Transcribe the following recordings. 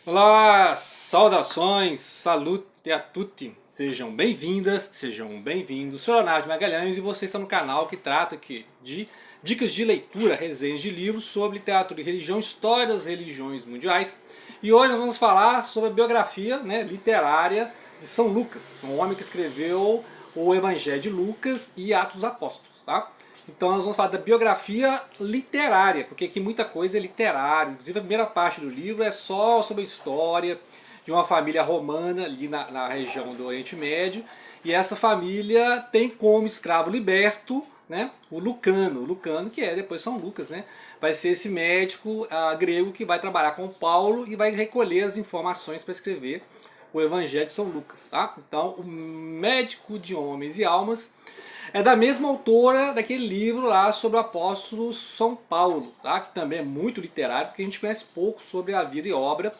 Olá, saudações, salute a tutti, sejam bem-vindas, sejam bem-vindos. Sou Leonardo Magalhães e você está no canal que trata aqui de dicas de leitura, resenhas de livros sobre literatura e religião, história das religiões mundiais. E hoje nós vamos falar sobre a biografia literária de São Lucas, um homem que escreveu o Evangelho de Lucas e Atos dos Apóstolos, tá? Então nós vamos falar da biografia literária, porque aqui muita coisa é literária. Inclusive a primeira parte do livro é só sobre a história de uma família romana ali na região do Oriente Médio. E essa família tem como escravo liberto, né, o Lucano. O Lucano, que é depois São Lucas, né? Vai ser esse médico grego que vai trabalhar com Paulo e vai recolher as informações para escrever o Evangelho de São Lucas. Tá? Então, o médico de homens e almas é da mesma autora daquele livro lá sobre o apóstolo São Paulo, tá? Que também é muito literário, porque a gente conhece pouco sobre a vida e obra,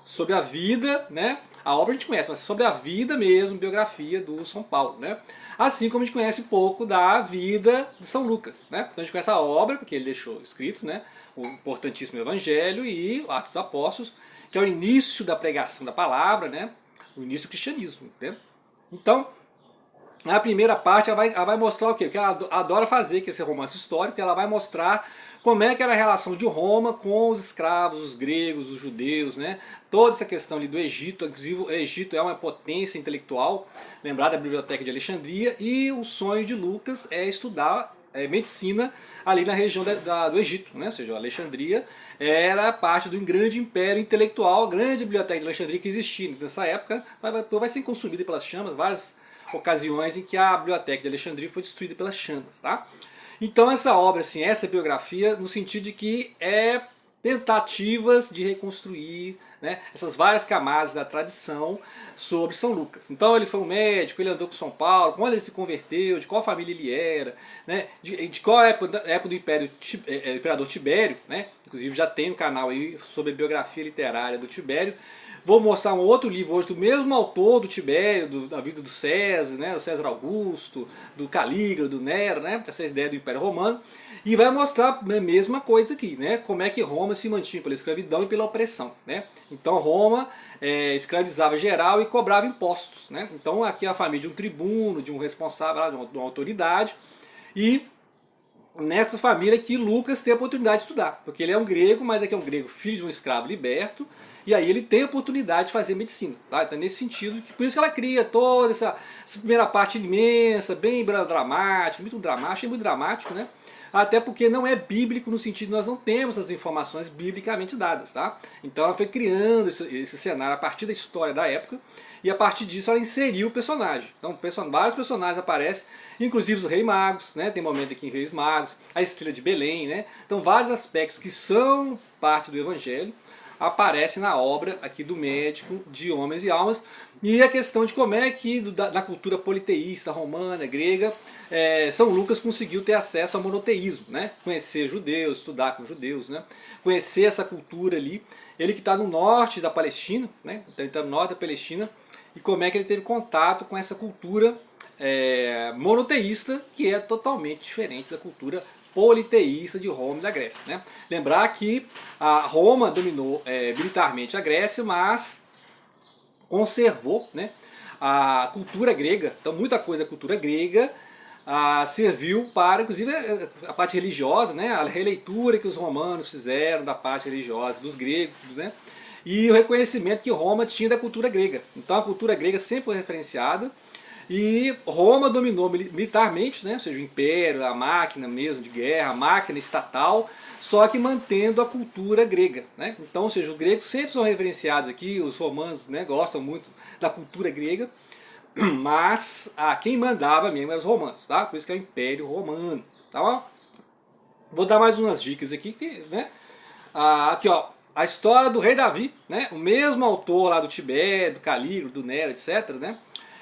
sobre a vida, né? A obra a gente conhece, mas sobre a vida mesmo, biografia do São Paulo, né? Assim como a gente conhece pouco da vida de São Lucas, né? Então a gente conhece a obra, porque ele deixou escrito, né? O importantíssimo Evangelho e Atos dos Apóstolos, que é o início da pregação da palavra, né? O início do cristianismo, né? Então, na primeira parte ela vai mostrar o quê? O que ela adora fazer, que é esse romance histórico, ela vai mostrar como é que era a relação de Roma com os escravos, os gregos, os judeus, né? Toda essa questão ali do Egito, inclusive o Egito é uma potência intelectual, lembrar da Biblioteca de Alexandria, e o sonho de Lucas é estudar medicina ali na região do Egito, né? Ou seja, Alexandria era parte do grande império intelectual, a grande biblioteca de Alexandria que existia nessa época, vai ser consumida pelas chamas, várias ocasiões em que a biblioteca de Alexandria foi destruída pelas chamas, tá? Então essa obra, assim, essa biografia, no sentido de que é tentativas de reconstruir, né, essas várias camadas da tradição sobre São Lucas. Então ele foi um médico, ele andou com São Paulo, quando ele se converteu, de qual família ele era, né, de qual época do Império, Imperador Tibério, né, inclusive já tem um canal aí sobre a biografia literária do Tibério. Vou mostrar um outro livro hoje do mesmo autor, do Tibério, da vida do César, né, do César Augusto, do Calígula, do Nero, né, essa ideia do Império Romano. E vai mostrar a mesma coisa aqui, né, como é que Roma se mantinha pela escravidão e pela opressão. Né. Então Roma escravizava geral e cobrava impostos. Né. Então aqui é a família de um tribuno, de um responsável, de uma autoridade. E nessa família que Lucas tem a oportunidade de estudar, porque ele é um grego, mas aqui é um grego filho de um escravo liberto, e aí ele tem a oportunidade de fazer medicina. Tá? Então nesse sentido, por isso que ela cria toda essa primeira parte imensa, bem dramática, muito dramático, né? Até porque não é bíblico no sentido de nós não temos as informações biblicamente dadas. Tá? Então ela foi criando esse cenário a partir da história da época, e a partir disso ela inseriu o personagem. Então vários personagens aparecem, inclusive os reis magos, né? Tem momento aqui em Reis Magos, a estrela de Belém, né? Então vários aspectos que são parte do Evangelho aparecem na obra aqui do médico de homens e almas. E a questão de como é que na cultura politeísta, romana, grega, São Lucas conseguiu ter acesso ao monoteísmo, né? Conhecer judeus, estudar com judeus, né? Conhecer essa cultura ali. Ele que está no norte da Palestina, né? Então ele está no norte da Palestina, e como é que ele teve contato com essa cultura monoteísta, que é totalmente diferente da cultura politeísta de Roma e da Grécia. Né? Lembrar que a Roma dominou militarmente a Grécia, mas conservou, né, a cultura grega. Então muita coisa da cultura grega serviu para, inclusive, a parte religiosa, né, a releitura que os romanos fizeram da parte religiosa dos gregos, né, e o reconhecimento que Roma tinha da cultura grega. Então a cultura grega sempre foi referenciada, e Roma dominou militarmente, né, ou seja, o império, a máquina mesmo de guerra, a máquina estatal, só que mantendo a cultura grega. Né? Então, ou seja, os gregos sempre são referenciados aqui, os romanos, né, gostam muito da cultura grega, mas quem mandava mesmo eram os romanos, tá? Por isso que é o Império Romano. Tá? Vou dar mais umas dicas aqui, né? Aqui, ó, a história do rei Davi, né? O mesmo autor lá do Tibério, do Calígula, do Nero, etc. Né?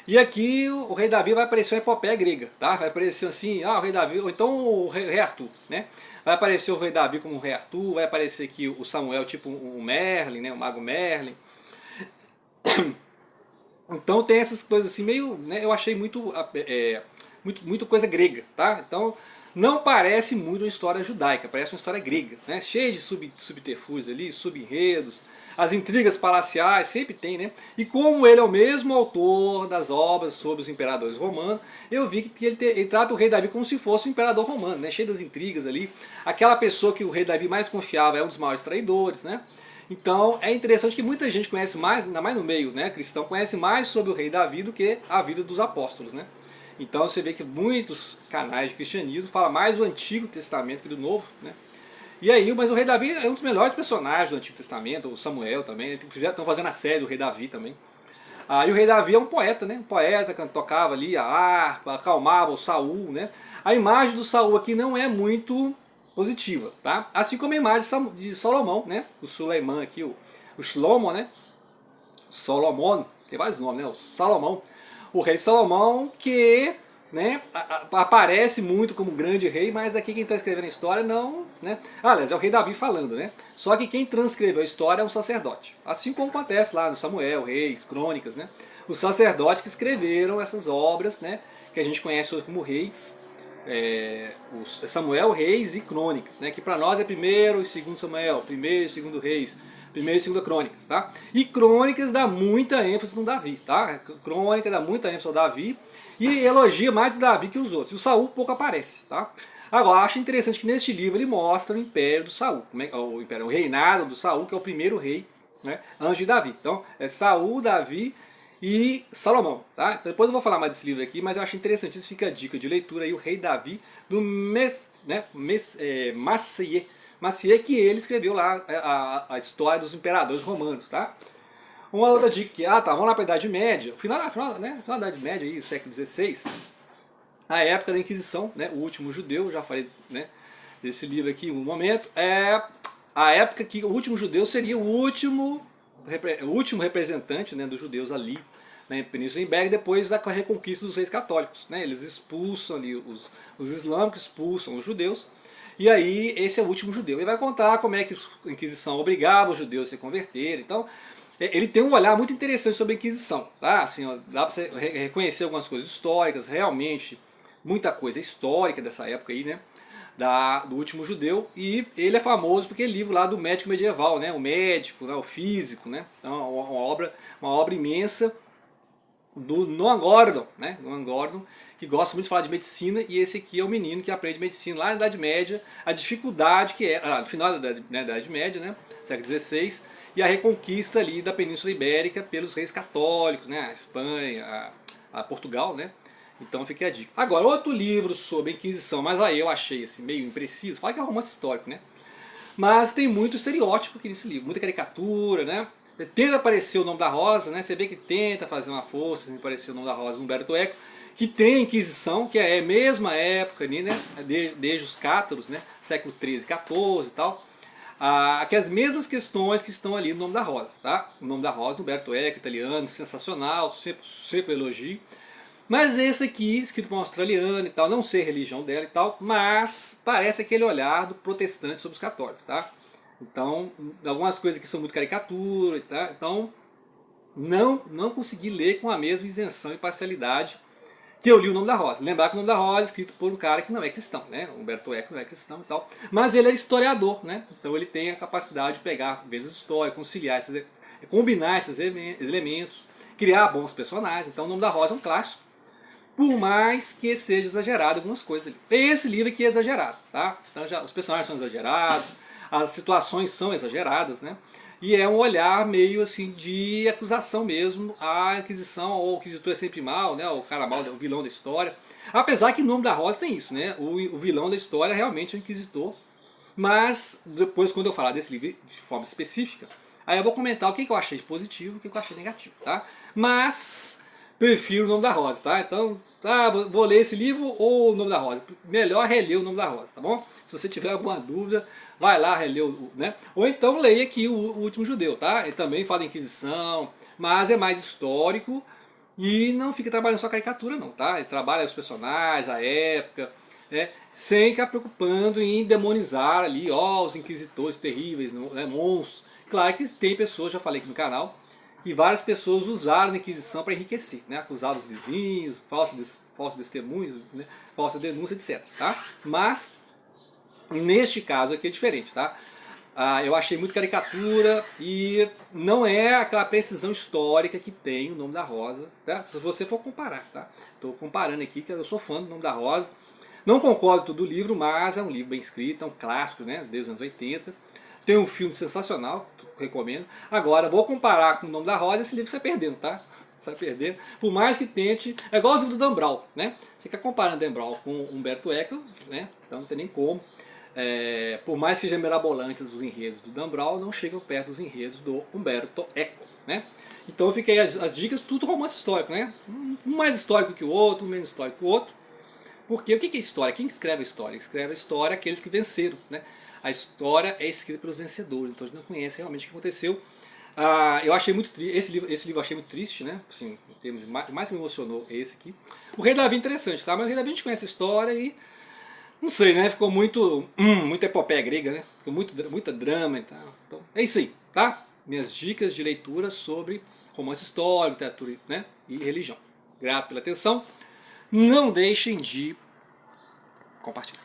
E aqui o rei Davi vai aparecer uma epopeia grega, tá? Vai aparecer assim, o rei Davi, ou então o rei Arthur, né? Vai aparecer o rei Davi como um rei Arthur, vai aparecer aqui o Samuel tipo um Merlin, né? O mago Merlin. Então tem essas coisas assim meio, né? Eu achei muito coisa grega, tá? Então não parece muito uma história judaica, parece uma história grega, né? Cheia de subterfúgios ali, subenredos. as intrigas palaciais, sempre tem, né? E como ele é o mesmo autor das obras sobre os imperadores romanos, eu vi que ele trata o rei Davi como se fosse um imperador romano, né? Cheio das intrigas ali. Aquela pessoa que o rei Davi mais confiava é um dos maiores traidores, né? Então é interessante que muita gente conhece mais, ainda mais no meio, né, cristão, conhece mais sobre o rei Davi do que a vida dos apóstolos, né? Então você vê que muitos canais de cristianismo falam mais do Antigo Testamento que do Novo, né? E aí, mas o rei Davi é um dos melhores personagens do Antigo Testamento, o Samuel também, estão fazendo a série do rei Davi também. E o rei Davi é um poeta, né? Um poeta que tocava ali a harpa, acalmava o Saul, né? A imagem do Saul aqui não é muito positiva, tá? Assim como a imagem de Salomão, né? O Suleiman aqui, o Shlomo, né? Solomon, tem vários nomes, né? O Salomão, o rei Salomão, que, né, aparece muito como grande rei, mas aqui quem está escrevendo a história não, né? Aliás, é o rei Davi falando, né? Só que quem transcreveu a história é um sacerdote. Assim como acontece lá no Samuel, Reis, Crônicas, né? Os sacerdotes que escreveram essas obras, né? Que a gente conhece hoje como Reis, Samuel, Reis e Crônicas, né? Que para nós é primeiro e segundo Samuel, primeiro e segundo Reis, primeira e segunda Crônicas, tá? E Crônicas dá muita ênfase no Davi, tá? Crônica dá muita ênfase ao Davi e elogia mais o Davi que os outros. E o Saul pouco aparece, tá? Agora, acho interessante que neste livro ele mostra o império do Saul, o reinado do Saul, que é o primeiro rei, né, antes de Davi. Então, é Saul, Davi e Salomão, tá? Depois eu vou falar mais desse livro aqui, mas eu acho interessante, isso fica a dica de leitura aí, o rei Davi, do Massier, que ele escreveu lá a história dos imperadores romanos, tá? Uma outra dica que, vamos lá para a Idade Média, final da Idade Média, aí, século XVI, a época da Inquisição, né, o último judeu, já falei, né, desse livro aqui em um momento, é a época que o último judeu seria o último representante, né, dos judeus ali na Península Ibérica, depois da reconquista dos reis católicos, né, eles expulsam ali, os islâmicos expulsam os judeus, e aí esse é o último judeu. Ele vai contar como é que a Inquisição obrigava os judeus a se converterem. Então, ele tem um olhar muito interessante sobre a Inquisição. Tá? Assim, ó, dá para você reconhecer algumas coisas históricas, realmente muita coisa histórica dessa época aí, né? Do último judeu. E ele é famoso porque é livro lá do médico medieval, né? O médico, né? O físico, né? Então, uma obra imensa do Noam Gordon, né? Noam Gordon, que gosta muito de falar de medicina, e esse aqui é o menino que aprende medicina lá na Idade Média, a dificuldade que é, no final da Idade Média, né, século XVI, e a reconquista ali da Península Ibérica pelos reis católicos, né, a Espanha, a Portugal, né. Então fica a dica. Agora, outro livro sobre a Inquisição, mas aí eu achei assim, meio impreciso, fala que é um romance histórico, né, mas tem muito estereótipo aqui nesse livro, muita caricatura, né. Tenta aparecer o nome da Rosa, né? Você vê que tenta fazer uma força assim, aparecer o nome da Rosa no Humberto Eco, que tem a Inquisição, que é a mesma época ali, né? Desde os cátaros, né? Século XIII, XIV e tal. Que as mesmas questões que estão ali no nome da Rosa, tá? O nome da Rosa, Humberto Eco, italiano, sensacional, sempre elogio. Mas esse aqui, escrito por um australiano e tal, não sei a religião dela e tal, mas parece aquele olhar do protestante sobre os católicos, tá? Então, algumas coisas que são muito caricatura, tá? Então, não consegui ler com a mesma isenção e parcialidade que eu li o Nome da Rosa. Lembrar que o Nome da Rosa é escrito por um cara que não é cristão, né? Humberto Eco não é cristão e tal. Mas ele é historiador, né? Então ele tem a capacidade de pegar vezes história, conciliar combinar esses elementos, criar bons personagens. Então o Nome da Rosa é um clássico, por mais que seja exagerado algumas coisas ali. Esse livro aqui é exagerado, tá? Então, os personagens são exagerados, as situações são exageradas, né? E é um olhar meio assim de acusação mesmo à Inquisição, ou o Inquisitor é sempre mal, né? O cara mal, o vilão da história. Apesar que o Nome da Rosa tem isso, né? O vilão da história realmente é o Inquisitor. Mas depois, quando eu falar desse livro de forma específica, aí eu vou comentar o que eu achei de positivo e o que eu achei de negativo, tá? Mas prefiro o Nome da Rosa, tá? Então, vou ler esse livro ou o Nome da Rosa. Melhor reler o Nome da Rosa, tá bom? Se você tiver alguma dúvida, vai lá reler, né? Ou então leia aqui o Último Judeu, tá? Ele também fala de Inquisição, mas é mais histórico e não fica trabalhando só caricatura não, tá? Ele trabalha os personagens, a época, né? Sem ficar preocupando em demonizar ali, os inquisitores terríveis, né? Monstros. Claro que tem pessoas, já falei aqui no canal, e várias pessoas usaram a Inquisição para enriquecer, né? Acusaram os vizinhos, falsos testemunhos, né? Falsa denúncia, etc. Tá? Mas, neste caso aqui é diferente. Tá? Eu achei muito caricatura e não é aquela precisão histórica que tem o Nome da Rosa, tá? Se você for comparar, tá? Estou comparando aqui, que eu sou fã do Nome da Rosa. Não concordo com todo o livro, mas é um livro bem escrito, é um clássico, né? Desde os anos 80. Tem um filme sensacional, que eu recomendo. Agora, vou comparar com o Nome da Rosa, esse livro você está perdendo, tá? Você vai perder. Por mais que tente. É igual o livro do Dan Brown, né? Você fica comparando Dan Brown com Humberto Eco, né? Então não tem nem como. Por mais que sejam mirabolantes os enredos do Dan Brown, não chegam perto dos enredos do Humberto Eco, né? Então eu fiquei as dicas, tudo romance histórico, né? Um mais histórico que o outro, um menos histórico que o outro. Porque o que é história? Quem escreve a história? Escreve a história aqueles que venceram, né? A história é escrita pelos vencedores, então a gente não conhece realmente o que aconteceu. Eu achei muito triste, esse livro eu achei muito triste, né? Assim, em termos de mais me emocionou esse aqui. O Rei Davi é interessante, tá? Mas o Rei Davi a gente conhece a história e não sei, né? Ficou muita epopeia grega, né? Ficou muita drama e tal. Então, é isso aí, tá? Minhas dicas de leitura sobre romance histórico, literatura, né? E religião. Grato pela atenção. Não deixem de compartilhar.